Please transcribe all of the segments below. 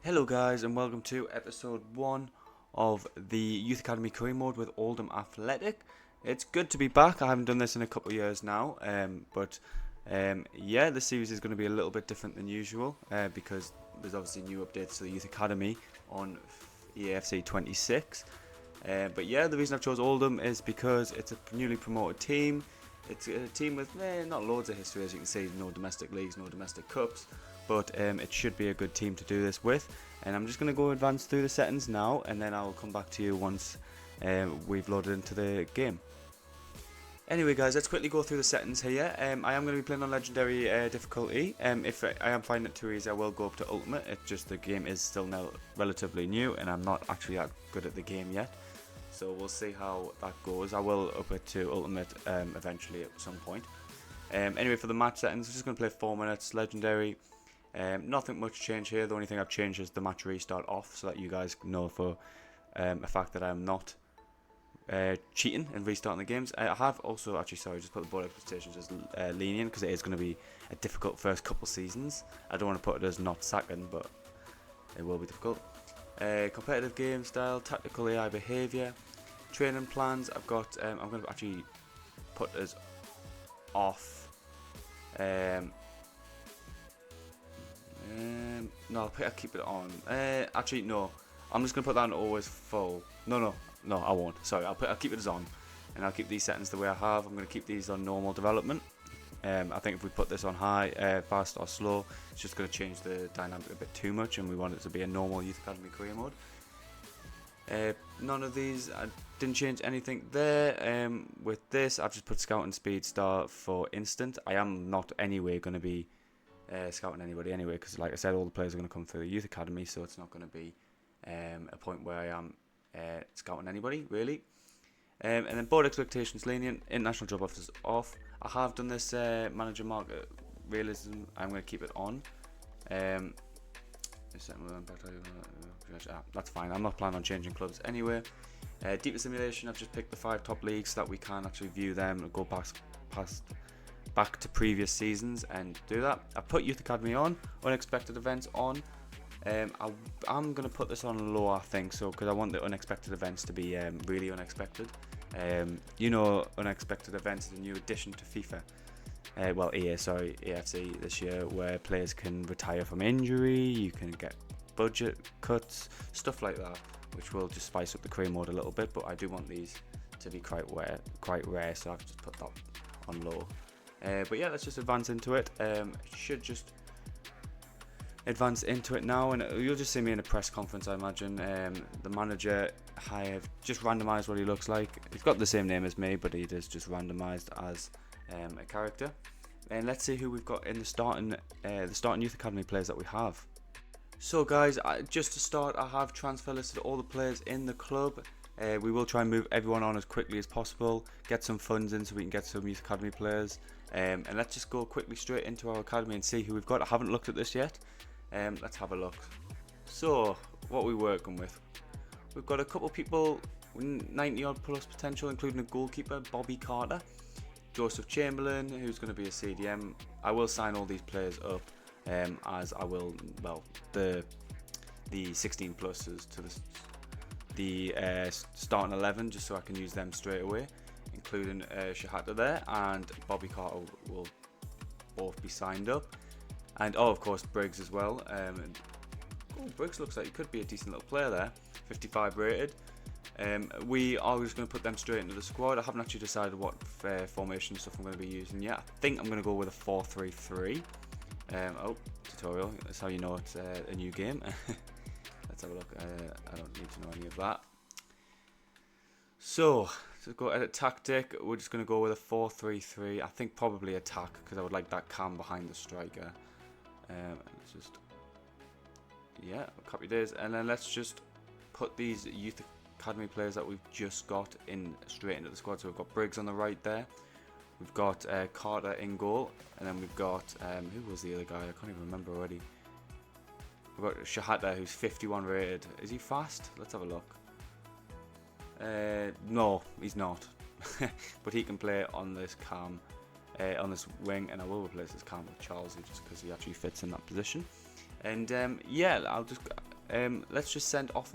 Hello guys and welcome to episode 1 of the Youth Academy Career Mode with Oldham Athletic. It's good to be back. I haven't done this in a couple of years now, but the series is going to be a little bit different than usual because there's obviously new updates to the Youth Academy on EAFC 26. But yeah, the reason I've chose Oldham is because it's a newly promoted team. It's a team with not loads of history, as you can see, no domestic leagues, no domestic cups, but it should be a good team to do this with. And I'm just going to go advance through the settings now, and then I'll come back to you once we've loaded into the game. Anyway guys, let's quickly go through the settings here. I am going to be playing on Legendary difficulty. If I am finding it too easy, I will go up to Ultimate. It's just the game is still now relatively new, and I'm not actually that good at the game yet. So we'll see how that goes. I will up it to Ultimate eventually at some point. Anyway, for the match settings, I'm just going to play 4 minutes, Legendary. Nothing much change here. The only thing I've changed is the match restart off, so that you guys know for a fact that I'm not cheating and restarting the games. I have also, just put the board expectations as lenient, because it is going to be a difficult first couple seasons. I don't want to put it as not sacking, but it will be difficult. Competitive game style, tactical AI behaviour, training plans. I've got. I'm going to actually put as off. No, I'll keep it on. Actually, no. I'm just going to put that on always full. No, I won't. Sorry, I'll keep it as on, and I'll keep these settings the way I have. I'm going to keep these on normal development. I think if we put this on high, fast or slow, it's just going to change the dynamic a bit too much, and we want it to be a normal Youth Academy career mode. None of these, I didn't change anything there. With this, I've just put scouting speed star for instant. I am not anyway going to be scouting anybody anyway, because like I said, all the players are going to come through the Youth Academy, so it's not going to be a point where I am scouting anybody really. And then board expectations lenient, international job offers off. I have done this manager market realism. I'm going to keep it on. That's fine. I'm not planning on changing clubs anyway. Deeper simulation. I've just picked the 5 top leagues so that we can actually view them and go back to previous seasons and do that. I put Youth Academy on, unexpected events on. I'm going to put this on low, I think, so because I want the unexpected events to be really unexpected. Unexpected events is a new addition to FIFA. EAFC this year, where players can retire from injury, you can get budget cuts, stuff like that, which will just spice up the career mode a little bit, but I do want these to be quite rare, so I've just put that on low. But yeah, let's just advance into it. Should just advance into it now, and you'll just see me in a press conference, I imagine. The manager, I have just randomised what he looks like. He's got the same name as me, but he is just randomised as a character. And let's see who we've got in the starting Youth Academy players that we have. So guys, just to start, I have transfer listed all the players in the club. We will try and move everyone on as quickly as possible, get some funds in so we can get some Youth Academy players. And let's just go quickly straight into our academy and see who we've got. I haven't looked at this yet. Let's have a look. So, what are we working with? We've got a couple people, 90 odd plus potential, including a goalkeeper, Bobby Carter, Joseph Chamberlain, who's going to be a CDM. I will sign all these players up, as I will, the 16 pluses to the starting 11, just so I can use them straight away, including Shahata there, and Bobby Carter will both be signed up. And of course Briggs as well. Briggs looks like he could be a decent little player there. 55 rated. We are just going to put them straight into the squad. I haven't actually decided what formation stuff I'm going to be using yet. I think I'm going to go with a 4-3-3. Tutorial. That's how you know it's a new game. Let's have a look. I don't need to know any of that. So, to go edit tactic, we're just going to go with a 4-3-3. I think probably attack, because I would like that cam behind the striker. Let's just, copy this, and then let's just put these Youth Academy players that we've just got in straight into the squad. So we've got Briggs on the right there, we've got Carter in goal, and then we've got who was the other guy? I can't even remember already. We've got Shahata, who's 51 rated. Is he fast? Let's have a look. No, he's not. But he can play on this cam, on this wing, and I will replace this cam with Charles, just because he actually fits in that position. And I'll just let's just send off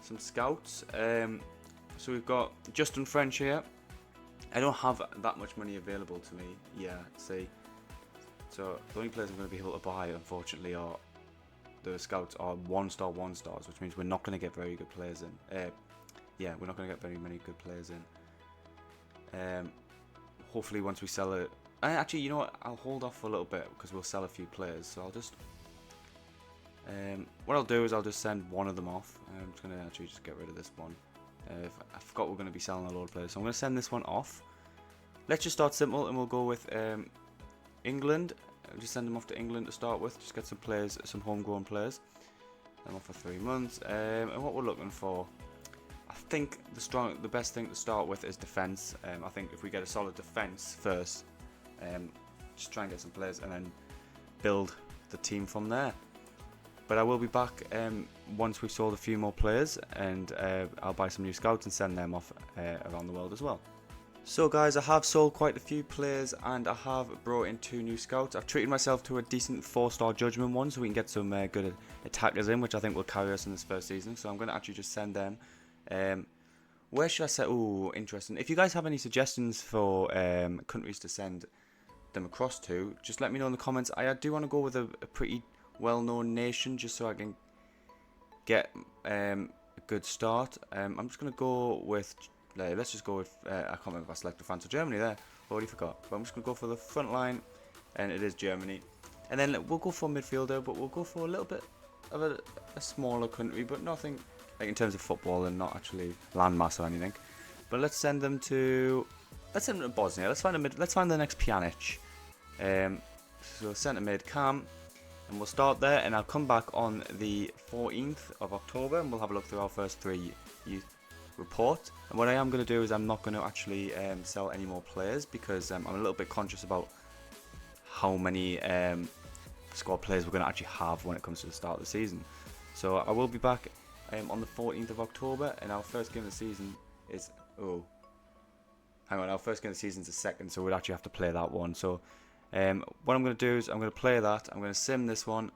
some scouts. So we've got Justin French here. I don't have that much money available to me. Yeah, see. So the only players I'm going to be able to buy, unfortunately, are the scouts are 1-star, 1-stars, which means we're not going to get very good players in. Yeah, we're not going to get very many good players in. Hopefully, once we sell it. Actually, you know what? I'll hold off for a little bit because we'll sell a few players. So I'll just. What I'll do is I'll just send one of them off. I'm just going to actually just get rid of this one. I forgot we're going to be selling a load of players, so I'm going to send this one off. Let's just start simple, and we'll go with England. I'll just send them off to England to start with. Just get some players, some homegrown players. I'm off for 3 months. And what we're looking for, I think the best thing to start with is defence. I think if we get a solid defence first, just try and get some players, and then build the team from there. But I will be back once we've sold a few more players, and I'll buy some new scouts and send them off around the world as well. So guys, I have sold quite a few players, and I have brought in 2 new scouts. I've treated myself to a decent 4-star judgment one, so we can get some good attackers in, which I think will carry us in this first season. So I'm going to actually just send them. Where should I say? Oh, interesting. If you guys have any suggestions for countries to send them across to, just let me know in the comments. I do want to go with a pretty well-known nation, just so I can get a good start. I'm just going to go with, let's just go with, I can't remember if I selected France or Germany there, already forgot, but I'm just going to go for the front line, and it is Germany. And then we'll go for midfielder, but we'll go for a little bit of a smaller country, but nothing like in terms of football and not actually landmass or anything. But let's send them to Bosnia. Let's find the next Pjanic. So centre mid Cam. And we'll start there, and I'll come back on the 14th of October, and we'll have a look through our first 3 youth report. And what I am going to do is I'm not going to actually sell any more players, because I'm a little bit conscious about how many squad players we're going to actually have when it comes to the start of the season. So I will be back on the 14th of October, and our first game of the season is our first game of the season is the 2nd, so we'll actually have to play that one. So what I'm going to do is I'm going to play that. I'm going to sim this one,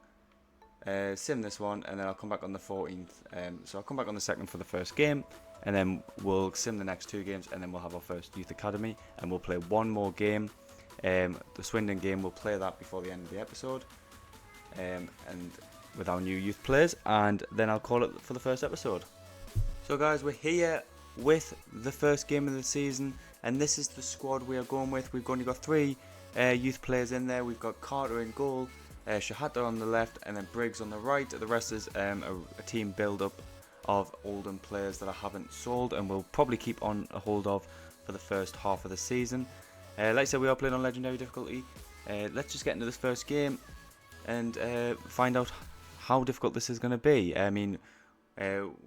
and then I'll come back on the 14th. So I'll come back on the 2nd for the first game, and then we'll sim the next 2 games, and then we'll have our first youth academy, and we'll play one more game. The Swindon game, we'll play that before the end of the episode, and with our new youth players, and then I'll call it for the first episode. So guys, we're here with the first game of the season, and this is the squad we are going with. We've only got 3 youth players in there. We've got Carter in goal, Shahata on the left, and then Briggs on the right. The rest is a team build up of Oldham players that I haven't sold, and we'll probably keep on a hold of for the first half of the season. Like I said, we are playing on legendary difficulty. Let's just get into this first game and find out how difficult this is going to be. I mean,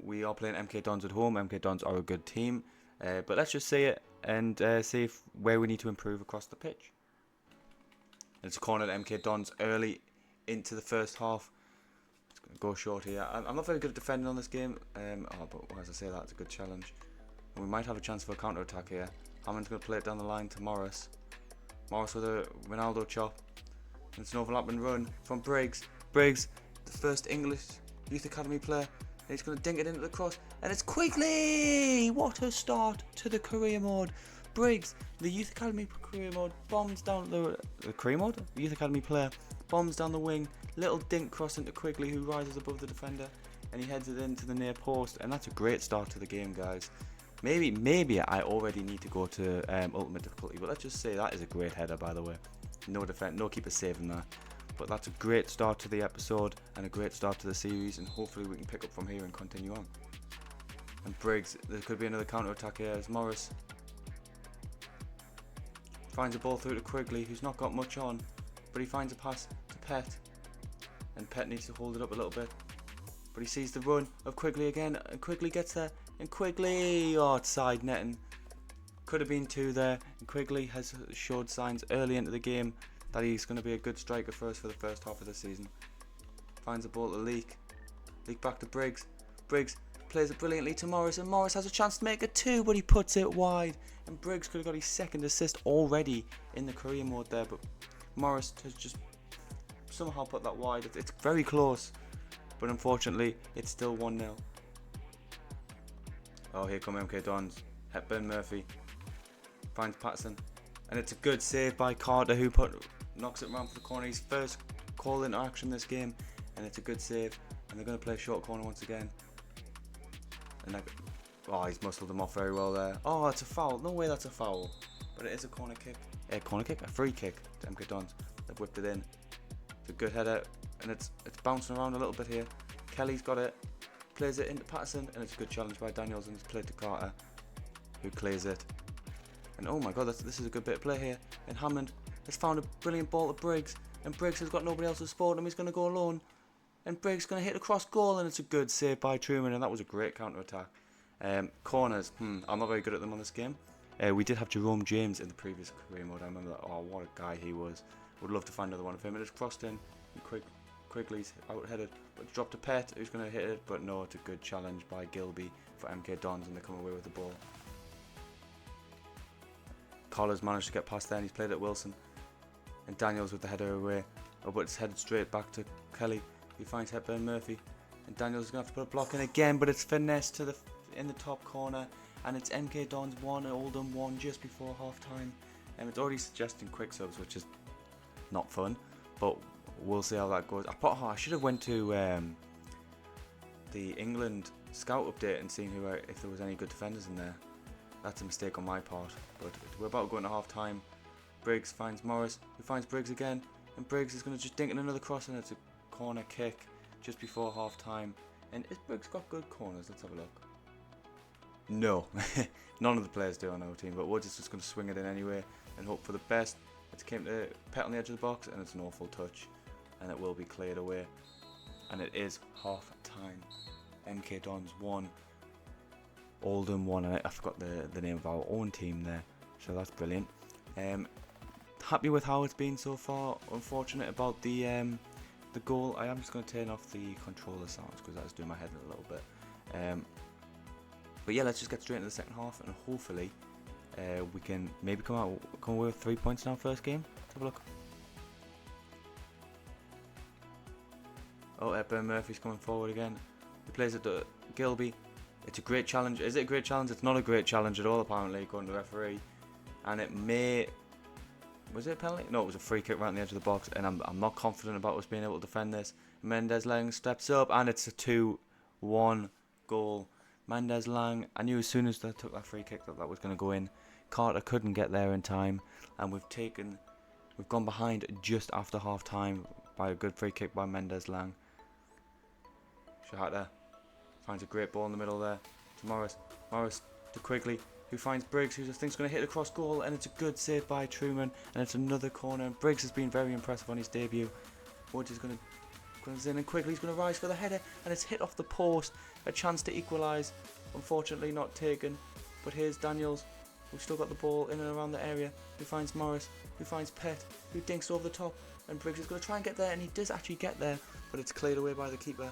we are playing MK Dons at home. MK Dons are a good team, but let's just see it and see where we need to improve across the pitch. It's a corner to MK Dons early into the first half. It's going to go short here. I'm not very good at defending on this game. But as I say that, it's a good challenge. And we might have a chance for a counter-attack here. Hammond's going to play it down the line to Morris. Morris with a Ronaldo chop. And it's an overlapping run from Briggs. Briggs, the first English Youth Academy player. And he's going to dink it into the cross. And it's Quigley! What a start to the career mode. Briggs, the Youth Academy career mode, bombs down the career mode? The Youth Academy player, bombs down the wing, little dink cross into Quigley, who rises above the defender, and he heads it into the near post, and that's a great start to the game, guys. Maybe I already need to go to ultimate difficulty, but let's just say that is a great header, by the way. No defense, no keeper saving that. But that's a great start to the episode, and a great start to the series, and hopefully we can pick up from here and continue on. And Briggs, there could be another counter-attack here as Morris finds a ball through to Quigley, who's not got much on, but he finds a pass to Pet, and Pet needs to hold it up a little bit, but he sees the run of Quigley again, and Quigley gets there, and Quigley, it's side netting. Could have been 2 there, and Quigley has showed signs early into the game that he's going to be a good striker for us for the first half of the season. Finds a ball to Leak back to Briggs. Briggs plays it brilliantly to Morris, and Morris has a chance to make it 2, but he puts it wide, and Briggs could have got his 2nd assist already in the career mode there, but Morris has just somehow put that wide. It's very close, but unfortunately it's still 1-0. Oh, here come MK Dons. Hepburn Murphy finds Patterson, and it's a good save by Carter, who knocks it around for the corner. His first call into action this game, and it's a good save. And they're going to play a short corner once again. And he's muscled them off very well there. Oh, it's a foul. No way that's a foul. But it is a corner kick. A free kick to MK Dons. They've whipped it in. It's a good header, and it's bouncing around a little bit here. Kelly's got it. Plays it into Patterson, and it's a good challenge by Daniels, and it's played to Carter, who clears it. And oh my god, this is a good bit of play here. And Hammond has found a brilliant ball to Briggs, and Briggs has got nobody else to support him. He's going to go alone, and Briggs is going to hit across goal, and it's a good save by Truman, and that was a great counter attack. Corners, I'm not very good at them on this game. We did have Jerome James in the previous career mode. I remember that. Oh, what a guy he was. Would love to find another one of him. It just crossed in, and Quigley's out-headed, but it's dropped to Pett, who's going to hit it, but no, it's a good challenge by Gilby for MK Dons, and they come away with the ball. Collar's managed to get past there, and he's played it Wilson, and Daniels with the header away. Oh, but it's headed straight back to Kelly, who finds Hepburn Murphy, and Daniels is going to have to put a block in again, but it's finessed to in the top corner, and it's MK Dons 1 and Oldham 1 just before half time. And it's already suggesting quick subs, which is not fun, but we'll see how that goes. I should have went to the England scout update and seen if there was any good defenders in there. That's a mistake on my part, but we're about to go into half time. Briggs finds Morris, who finds Briggs again, and Briggs is going to just dink in another cross, and it's a corner kick just before half time. And has Briggs got good corners? Let's have a look. No, none of the players do on our team, but Woods is just going to swing it in anyway and hope for the best. It came to Pett on the edge of the box, and it's an awful touch, and it will be cleared away. And it is half time. MK Dons 1, Oldham 1, and I forgot the name of our own team there, so that's brilliant. Happy with how it's been so far. Unfortunate about the goal. I am just going to turn off the controller sounds because that's doing my head in a little bit. But yeah, let's just get straight into the second half, and hopefully we can maybe come away with 3 points in our first game. Let's have a look. Oh, Hepburn Murphy's coming forward again. He plays it to Gilby. It's a great challenge. Is it a great challenge? It's not a great challenge at all, apparently, according to the referee. And it may... Was it a penalty? No, it was a free kick right on the edge of the box, and I'm not confident about us being able to defend this. Mendez-Lang steps up, and it's a 2-1 goal. Mendez-Lang, I knew as soon as they took that free kick that was going to go in. Carter couldn't get there in time, and we've gone behind just after half time by a good free kick by Mendez-Lang. Shahata finds a great ball in the middle there to Morris. Morris to Quigley, who finds Briggs, who just thinks going to hit across goal, and it's a good save by Truman, and it's another corner. And Briggs has been very impressive on his debut. Woods is going to comes in, and Quigley's going to rise for the header, and it's hit off the post. A chance to equalise, unfortunately not taken. But here's Daniels, who's still got the ball in and around the area, who finds Morris, who finds Pett, who dinks over the top, and Briggs is going to try and get there, and he does actually get there, but it's cleared away by the keeper.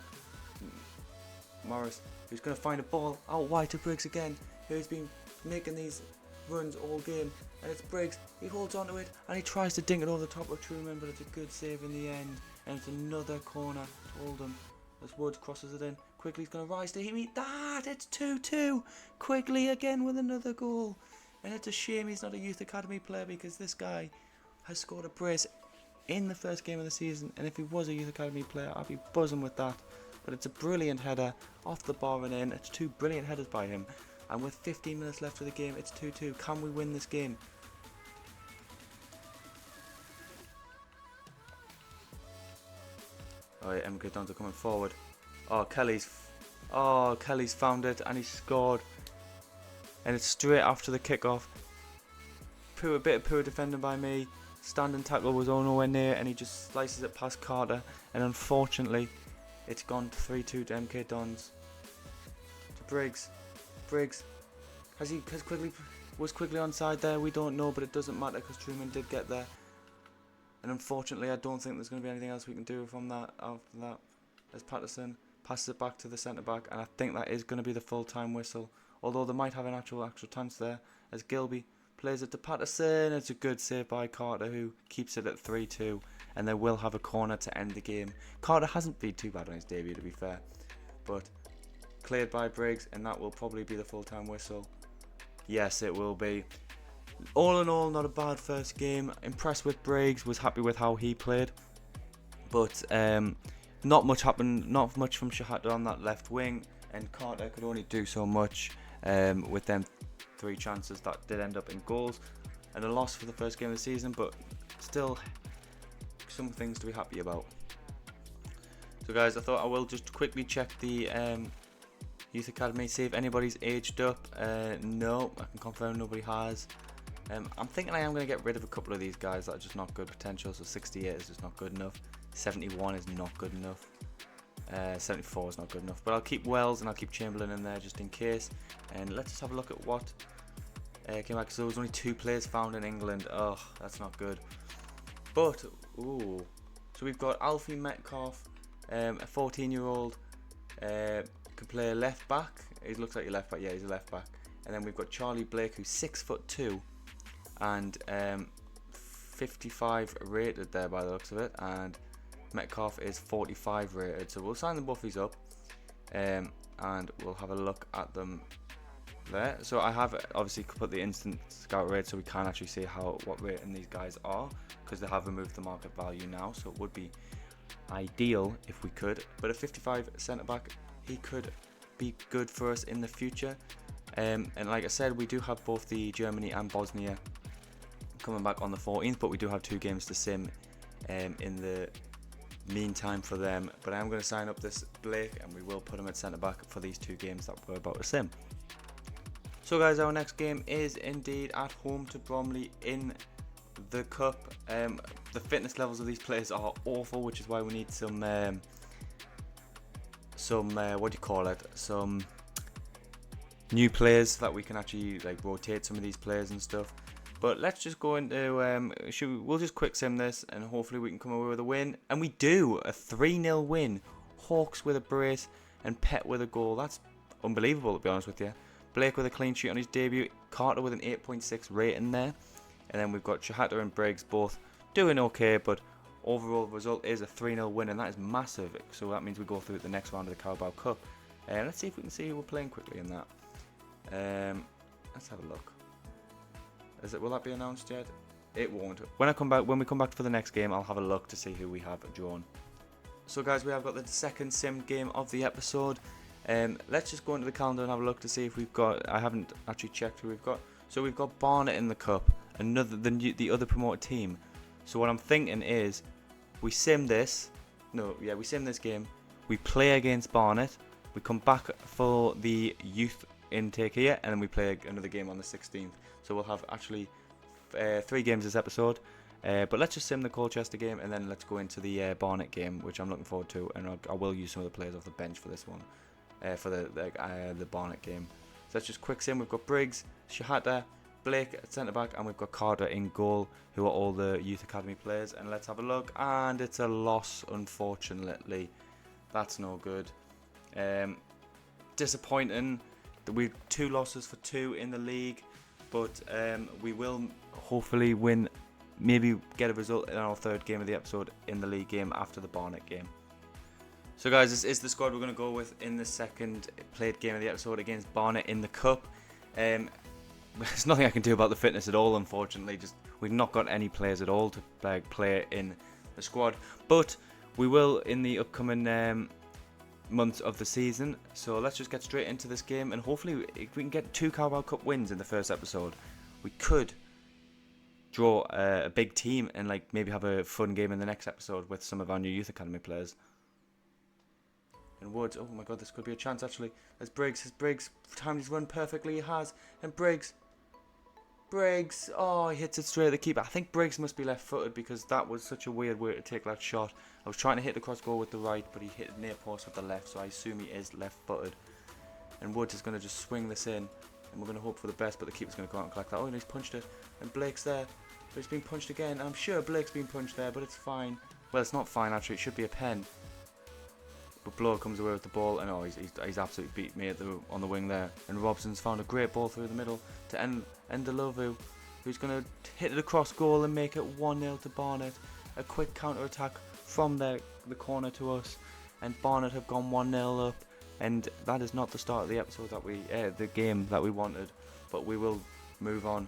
Morris, who's going to find a ball out wide to Briggs again, who's been making these runs all game, and it's Briggs. He holds onto it, and he tries to dink it over the top of Truman, but it's a good save in the end, and it's another corner to Oldham as Woods crosses it in. Quigley's going to rise to meet that. It's 2-2. Quigley again with another goal, and it's a shame he's not a youth academy player, because this guy has scored a brace in the first game of the season, and if he was a youth academy player, I'd be buzzing with that. But it's a brilliant header off the bar and in. It's two brilliant headers by him, and with 15 minutes left of the game, it's 2-2. Can we win this game? Oh yeah, MK Dons are coming forward. Oh, Kelly's found it, and he scored. And it's straight after the kickoff. A bit of poor defending by me. Standing tackle was nowhere near, and he just slices it past Carter. And unfortunately, it's gone 3-2 to MK Dons. To Briggs. Briggs. Was Quigley onside there? We don't know, but it doesn't matter because Truman did get there. And unfortunately, I don't think there's going to be anything else we can do from that after that. As Patterson passes it back to the centre back, and I think that is going to be the full-time whistle. Although they might have an actual chance there, as Gilby plays it to Patterson. It's a good save by Carter, who keeps it at 3-2. and they will have a corner to end the game. Carter hasn't been too bad on his debut, to be fair, but cleared by Briggs, and that will probably be the full-time whistle. Yes, it will be. All in all, not a bad first game. Impressed with Briggs, was happy with how he played, but not much happened. Not much from Shahata on that left wing, and Carter could only do so much with them 3 chances that did end up in goals, and a loss for the first game of the season, but still some things to be happy about. So guys, I thought I will just quickly check the Youth Academy, see if anybody's aged up. No, I can confirm nobody has. I'm thinking I am going to get rid of a couple of these guys that are just not good potential. So 68 is just not good enough. 71 is not good enough. 74 is not good enough. But I'll keep Wells and I'll keep Chamberlain in there just in case. And let's just have a look at what came back. So there was only 2 players found in England. Oh, that's not good. But, ooh. So we've got Alfie Metcalf, a 14-year-old. Can play a left back. He looks like a left back. Yeah, he's a left back. And then we've got Charlie Blake, who's 6'2" and 55 rated there by the looks of it. And Metcalf is 45 rated. So we'll sign them both these up, and we'll have a look at them there. So I have obviously put the instant scout rate so we can actually see what rating these guys are, because they have removed the market value now. So it would be ideal if we could. But a 55 centre back, he could be good for us in the future. And like I said, we do have both the Germany and Bosnia coming back on the 14th, but we do have 2 games to sim in the meantime for them. But I am going to sign up this Blake, and we will put him at centre back for these 2 games that we're about to sim. So guys, our next game is indeed at home to Bromley in the cup. The fitness levels of these players are awful, which is why we need some what do you call it, some new players that we can actually like rotate some of these players and stuff. But let's just go into we'll just quick sim this, and hopefully we can come away with a win. And we do, a 3-0 win. Hawks with a brace and Pet with a goal. That's unbelievable, to be honest with you. Blake with a clean sheet on his debut, Carter with an 8.6 rating there, and then we've got Shahata and Briggs both doing okay, but overall result is a 3-0 win, and that is massive. So that means we go through the next round of the Carabao Cup. Let's see if we can see who we're playing quickly in that. Let's have a look. Will that be announced yet? It won't. When we come back for the next game, I'll have a look to see who we have drawn. So guys, we have got the second sim game of the episode. Let's just go into the calendar and have a look to see if we've got. I haven't actually checked who we've got. So we've got Barnet in the cup, the other promoted team. So what I'm thinking is, we sim this. We sim this game. We play against Barnet. We come back for the youth intake here, and then we play another game on the 16th. So we'll have actually 3 games this episode. But let's just sim the Colchester game, and then let's go into the Barnet game, which I'm looking forward to. And I will use some of the players off the bench for this one, for the Barnet game. So let's just quick sim. We've got Briggs, Shahata, Blake at centre back, and we've got Carter in goal, who are all the Youth Academy players. And let's have a look. And it's a loss, unfortunately. That's no good. Disappointing. We've 2 losses for 2 in the league, but we will hopefully win, maybe get a result in our 3rd game of the episode in the league game after the Barnet game. So guys, this is the squad we're going to go with in the second played game of the episode against Barnet in the cup. There's nothing I can do about the fitness at all, unfortunately. Just we've not got any players at all to play in the squad, but we will in the upcoming months of the season. So let's just get straight into this game, and hopefully if we can get 2 Carabao Cup wins in the first episode, we could draw a big team and like maybe have a fun game in the next episode with some of our new Youth Academy players. And Woods, oh my god, this could be a chance actually. There's Briggs, timed his run perfectly, he has, and Briggs, oh, he hits it straight at the keeper. I think Briggs must be left-footed, because that was such a weird way to take that shot. I was trying to hit the cross goal with the right, but he hit near post with the left, so I assume he is left-footed. And Woods is going to just swing this in, and we're going to hope for the best, but the keeper's going to go out and collect that. Oh, and he's punched it, and Blake's there, but he's been punched again, and I'm sure Blake's been punched there, but it's fine. Well, it's not fine actually, it should be a pen. But Blow comes away with the ball, and oh, he's absolutely beat me on the wing there. And Robson's found a great ball through the middle to Endalovu, who's going to hit it across goal and make it 1-0 to Barnet. a quick counter attack from the corner to us, and Barnet have gone 1-0 up, and that is not the start of the episode that the game that we wanted, but we will move on.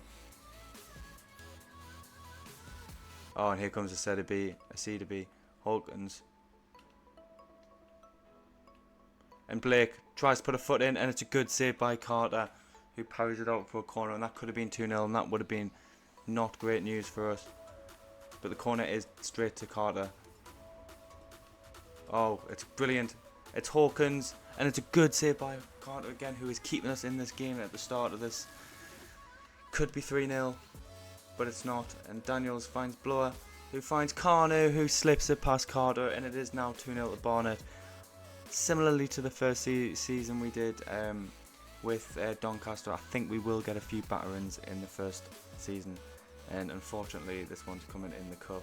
Oh, and here comes a C to B, Hawkins. And Blake tries to put a foot in, and it's a good save by Carter, who parries it out for a corner, and that could have been 2-0, and that would have been not great news for us. But the corner is straight to Carter. Oh, it's brilliant. It's Hawkins, and it's a good save by Carter again, who is keeping us in this game at the start of this. Could be 3-0, but it's not. And Daniels finds Blower, who finds Carnu, who slips it past Carter, and it is now 2-0 to Barnet. Similarly to the first season we did with Doncaster, I think we will get a few batterings in the first season, and unfortunately this one's coming in the cup.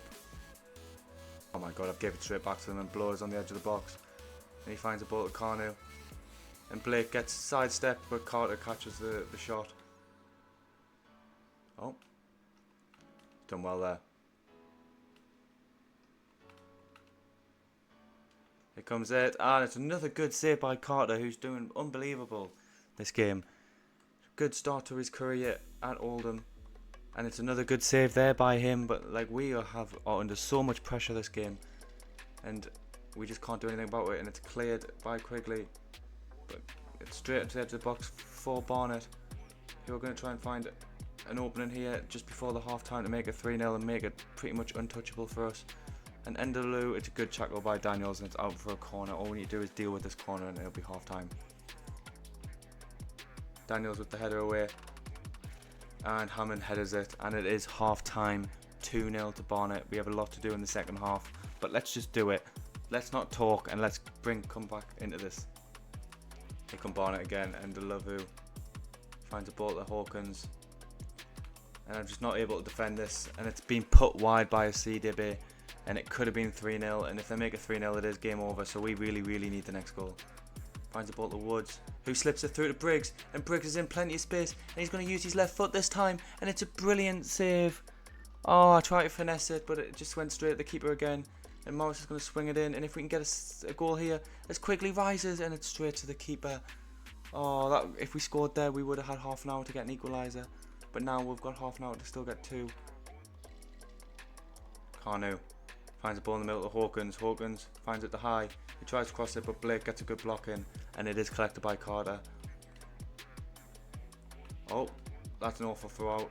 Oh my god, I've given it straight back to them, and Blower's on the edge of the box, and he finds a ball to Carnu, and Blake gets sidestepped, but Carter catches the shot. Oh, done well there. Here comes it, and it's another good save by Carter, who's doing unbelievable this game. Good start to his career at Oldham, and it's another good save there by him. But like, we are under so much pressure this game, and we just can't do anything about it. And it's cleared by Quigley, but it's straight into the edge of the box for Barnet, who are going to try and find an opening here just before the half time to make it 3-0 and make it pretty much untouchable for us. And Enderloo, it's a good tackle by Daniels, and it's out for a corner. All we need to do is deal with this corner, and it'll be half time. Daniels with the header away, and Hammond headers it, and it is half time, 2-0 to Barnet. We have a lot to do in the second half, but let's just do it. Let's not talk, and let's come back into this. Here come Barnet again, and Enderloo finds a ball to Hawkins, and I'm just not able to defend this, and it's been put wide by a CDB. And it could have been 3-0, and if they make it 3-0 it is game over, so we really need the next goal. Finds the ball to Woods, who slips it through to Briggs, and Briggs is in plenty of space, and he's going to use his left foot this time, and it's a brilliant save. Oh, I tried to finesse it, but it just went straight at the keeper again, and Morris is going to swing it in, and if we can get a goal here, as Quigley rises, and it's straight to the keeper. Oh, if we scored there, we would have had half an hour to get an equaliser, but now we've got half an hour to still get 2. Carnu finds a ball in the middle to Hawkins. Hawkins finds it to High. He tries to cross it, but Blake gets a good block in, and it is collected by Carter. Oh, that's an awful throw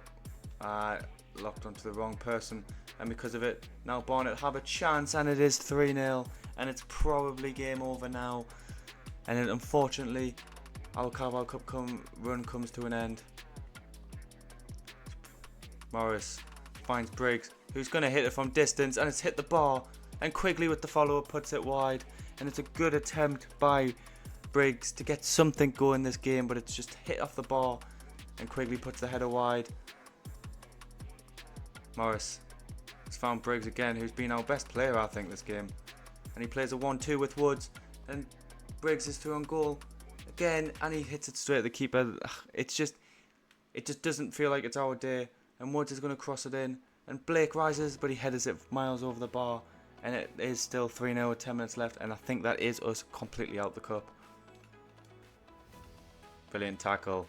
out. Locked onto the wrong person, and because of it, now Barnet have a chance, and it is 3-0, and it's probably game over now. And then, unfortunately, our Carabao Cup run comes to an end. Morris finds Briggs, who's going to hit it from distance, and it's hit the bar, and Quigley with the follow-up puts it wide, and it's a good attempt by Briggs to get something going this game, but it's just hit off the bar, and Quigley puts the header wide. Morris has found Briggs again, who's been our best player I think this game, and he plays a 1-2 with Woods, and Briggs is through on goal again, and he hits it straight at the keeper. It just doesn't feel like it's our day. And Woods is going to cross it in, and Blake rises, but he headers it miles over the bar, and it is still 3-0 with 10 minutes left, and I think that is us completely out the cup. Brilliant tackle.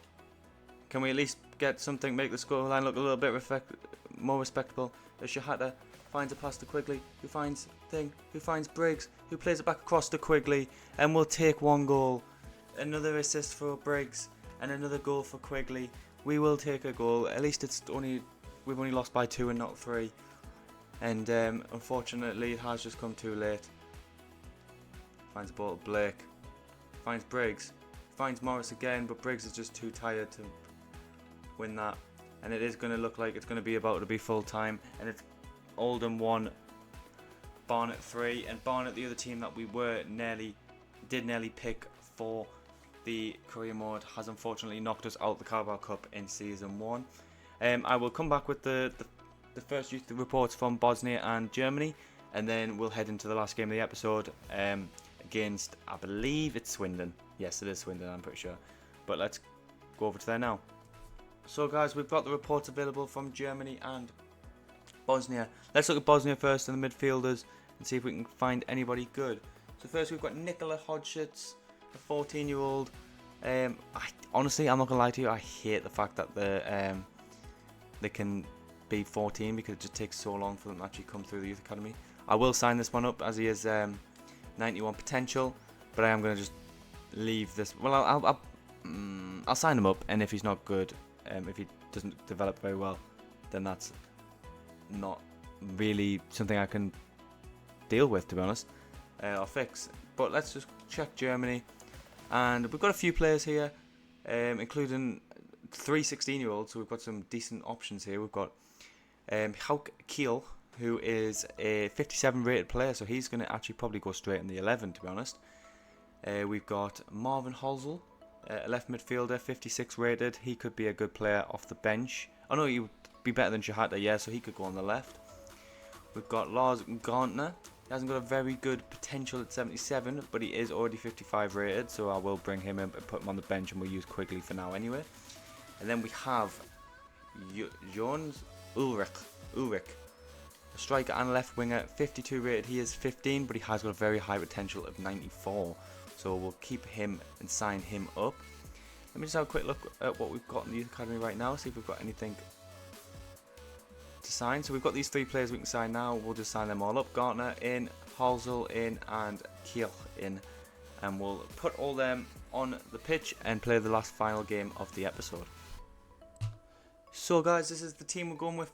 Can we at least get something, make the scoreline look a little bit more respectable? As Shahata finds a pass to Quigley, who finds Briggs, who plays it back across to Quigley, and we'll take 1 goal. Another assist for Briggs, and another goal for Quigley. We will take a goal. At least we've only lost by 2 and not 3. And unfortunately, it has just come too late. Finds the ball to Blake. Finds Briggs. Finds Morris again, but Briggs is just too tired to win that. And it is going to look like it's going to be about to be full time. And it's Oldham 1, Barnet 3. And Barnet, the other team that we did nearly pick for the career mode, has unfortunately knocked us out the Carabao Cup in season 1. I will come back with the first youth reports from Bosnia and Germany, and then we'll head into the last game of the episode against, I believe it's Swindon. Yes, it is Swindon, I'm pretty sure. But let's go over to there now. So guys, we've got the reports available from Germany and Bosnia. Let's look at Bosnia first and the midfielders and see if we can find anybody good. So first we've got Nikola Hodgets, a 14-year-old. Honestly, I'm not gonna lie to you, I hate the fact that they can be 14 because it just takes so long for them to actually come through the youth academy. I will sign this one up as he is 91 potential, but I am gonna just leave this. Well, I'll sign him up, and if he's not good, if he doesn't develop very well, then that's not really something I can deal with, to be honest, or fix. But let's just check Germany, and we've got a few players here, including 3 16-year-olds, so we've got some decent options here. We've got Hauk Kiel, who is a 57 rated player, so he's going to actually probably go straight in the 11, to be honest. We've got Marvin Holzel, a left midfielder, 56 rated. He could be a good player off the bench. I know he would be better than Shahata, yeah, so he could go on the left. We've got Lars Gantner. He hasn't got a very good potential at 77, but he is already 55 rated, so I will bring him in and put him on the bench, and we'll use Quigley for now anyway. And then we have Jons Ulrich, a striker and left winger, 52 rated. He is 15, but he has got a very high potential of 94. So we'll keep him and sign him up. Let me just have a quick look at what we've got in the youth academy right now, see if we've got anything to sign. So we've got these 3 players we can sign now. We'll just sign them all up. Gantner in, Holzel in, and Kiel in. And we'll put all them on the pitch and play the last final game of the episode. So guys, this is the team we're going with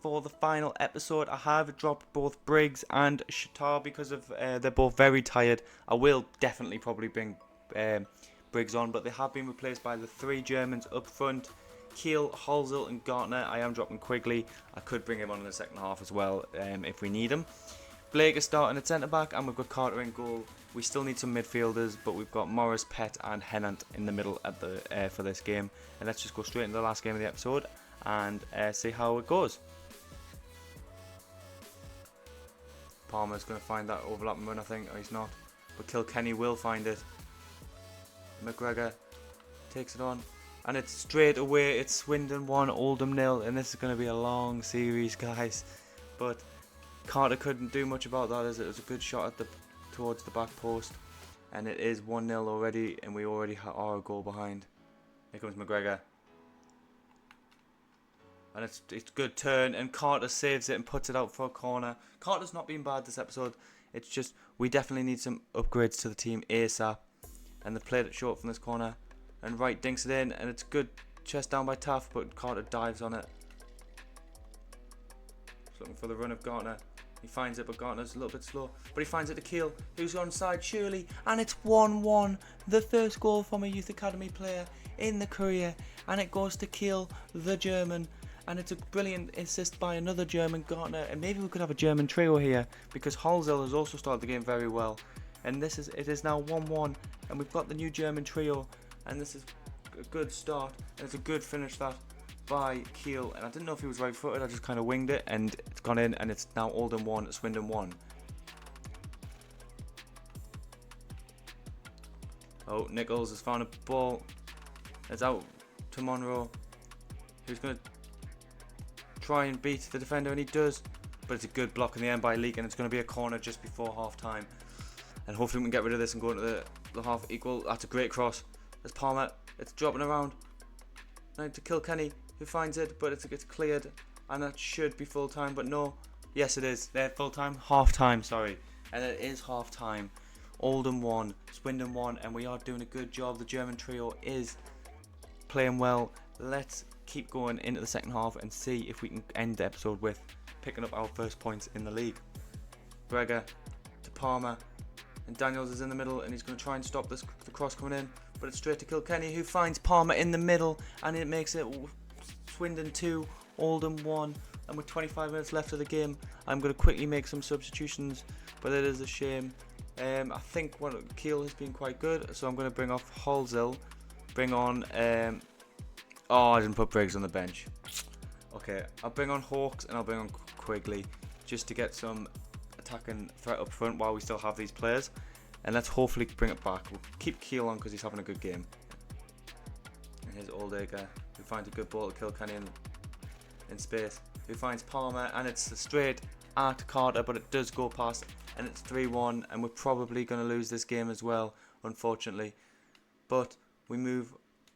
for the final episode. I have dropped both Briggs and Shatar because of they're both very tired. I will definitely probably bring Briggs on, but they have been replaced by the 3 Germans up front, Kiel, Holzel and Gantner. I am dropping Quigley. I could bring him on in the second half as well if we need him. Blake is starting at centre back, and we've got Carter in goal. We still need some midfielders, but we've got Morris, Pett and Hennant in the middle at the for this game. And let's just go straight into the last game of the episode and see how it goes. Palmer's going to find that overlapping run, I think. Or he's not, but Kilkenny will find it. McGregor takes it on, and it's straight away. It's Swindon 1, Oldham 0, and this is going to be a long series, guys. But Carter couldn't do much about that, as it was a good shot at towards the back post, and it is 1-0 already, and we already are a goal behind. Here comes McGregor, and it's good turn, and Carter saves it and puts it out for a corner. Carter's not been bad this episode. It's just we definitely need some upgrades to the team ASAP, and they played it short from this corner, and Wright dinks it in, and it's good chest down by Taff, but Carter dives on it. He's looking for the run of Gantner. He finds it, but Gantner's a little bit slow. But he finds it to Kiel, who's onside surely, and it's 1-1. The first goal from a youth academy player in the career, and it goes to Kiel, the German. And it's a brilliant assist by another German, Gantner. And maybe we could have a German trio here, because Holzel has also started the game very well. And it is now 1-1, and we've got the new German trio, and this is a good start, and it's a good finish that by Kiel. And I didn't know if he was right footed, I just kind of winged it, and it's gone in, and it's now Oldham 1, Swindon 1. Oh, Nichols has found a ball. It's out to Monroe, who's going to try and beat the defender, and he does, but it's a good block in the end by Leak, and it's going to be a corner just before half time, and hopefully we can get rid of this and go into the half equal. That's a great cross. There's Palmer, it's dropping around now to Kilkenny, who finds it, but it's cleared, and that should be full time, but no, yes it is. They're full time, half time, sorry, and it is half time. Oldham 1, Swindon 1, and we are doing a good job. The German trio is playing well. Let's keep going into the second half and see if we can end the episode with picking up our first points in the league. Gregor to Palmer, and Daniels is in the middle, and he's going to try and stop the cross coming in, but it's straight to Kilkenny, who finds Palmer in the middle, and it makes it Swindon 2, Oldham 1. And with 25 minutes left of the game, I'm going to quickly make some substitutions, but it is a shame. I think Kiel has been quite good, so I'm going to bring off Holzel, bring on oh, I didn't put Briggs on the bench. Okay, I'll bring on Hawks and I'll bring on Quigley, just to get some attacking threat up front while we still have these players, and let's hopefully bring it back. We'll keep Kiel on because he's having a good game. And here's Oldham, who finds a good ball to Kilkenny in space. who finds Palmer, and it's straight at Carter, but it does go past, and it's 3-1, and we're probably going to lose this game as well, unfortunately. But we move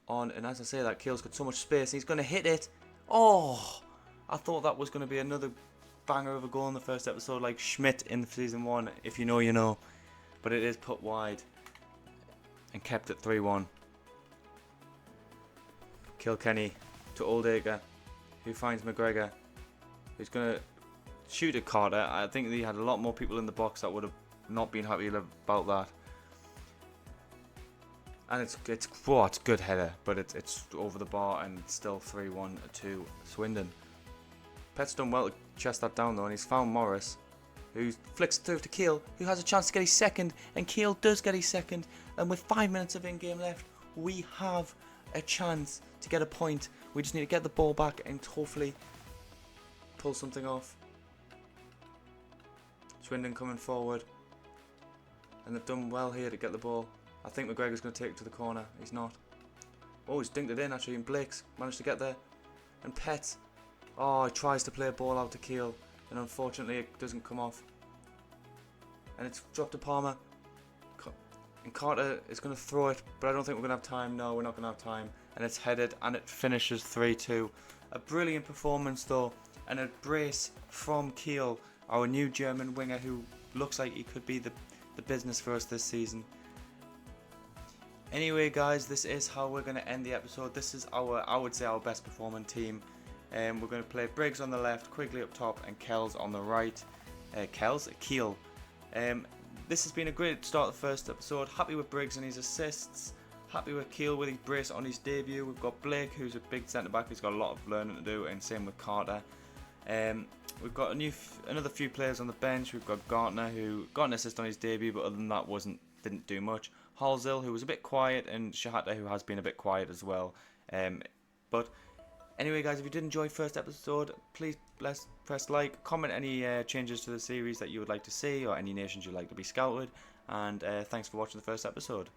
on, and as I say that, Keel's got so much space, and he's going to hit it. Oh, I thought that was going to be another banger of a goal in the first episode, like Schmidt in season 1. If you know, you know. But it is put wide and kept at 3-1. Kilkenny to Oldacre, who finds McGregor, who's going to shoot at Carter. I think he had a lot more people in the box that would have not been happy about that. And it's a good header, but it's over the bar, and it's still 3-1 to Swindon. Pet's done well to chest that down though, and he's found Morris, who flicks it through to Keel, who has a chance to get his second, and Keel does get his second. And with 5 minutes of in-game left, we have a chance to get a point. We just need to get the ball back and hopefully pull something off. Swindon coming forward, and they've done well here to get the ball. I think McGregor's going to take it to the corner. He's not. Oh, he's dinked it in actually, and Blake's managed to get there. And Pet, he tries to play a ball out to Keel, and unfortunately it doesn't come off. And it's dropped to Palmer. And Carter is going to throw it, but I don't think we're going to have time. No, we're not going to have time. And it's headed, and it finishes 3-2. A brilliant performance though, and a brace from Keel, our new German winger, who looks like he could be the business for us this season. Anyway guys, this is how we're going to end the episode. This is I would say our best performing team. We're going to play Briggs on the left, Quigley up top, and Kells on the right. Keel. This has been a great start to the first episode. Happy with Briggs and his assists. Happy with Keel with his brace on his debut. We've got Blake, who's a big centre back. He's got a lot of learning to do, and same with Carter. We've got another few players on the bench. We've got Gartner, who got an assist on his debut, but other than that didn't do much. Halsell, who was a bit quiet, and Shahata, who has been a bit quiet as well. But anyway guys, if you did enjoy first episode, please press like, comment any changes to the series that you would like to see, or any nations you'd like to be scouted, and thanks for watching the first episode.